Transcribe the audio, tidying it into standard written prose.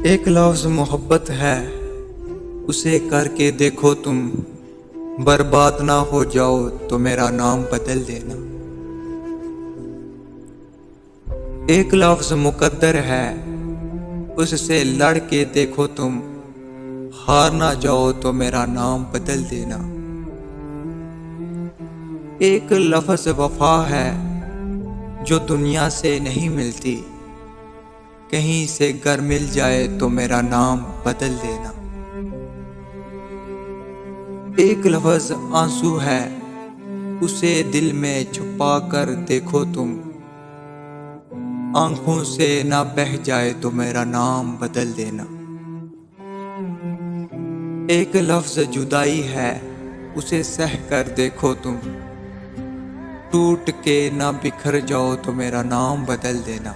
एक लफ्ज़ मोहब्बत है, उसे करके देखो तुम। बर्बाद ना हो जाओ तो मेरा नाम बदल देना। एक लफ्ज़ मुकद्दर है, उससे लड़ के देखो तुम। हार ना जाओ तो मेरा नाम बदल देना। एक लफ्ज़ वफा है, जो दुनिया से नहीं मिलती। कहीं से गर मिल जाए तो मेरा नाम बदल देना। एक लफ्ज़ आंसू है, उसे दिल में छुपा कर देखो तुम। आंखों से ना बह जाए तो मेरा नाम बदल देना। एक लफ्ज़ जुदाई है, उसे सह कर देखो तुम। टूट के ना बिखर जाओ तो मेरा नाम बदल देना।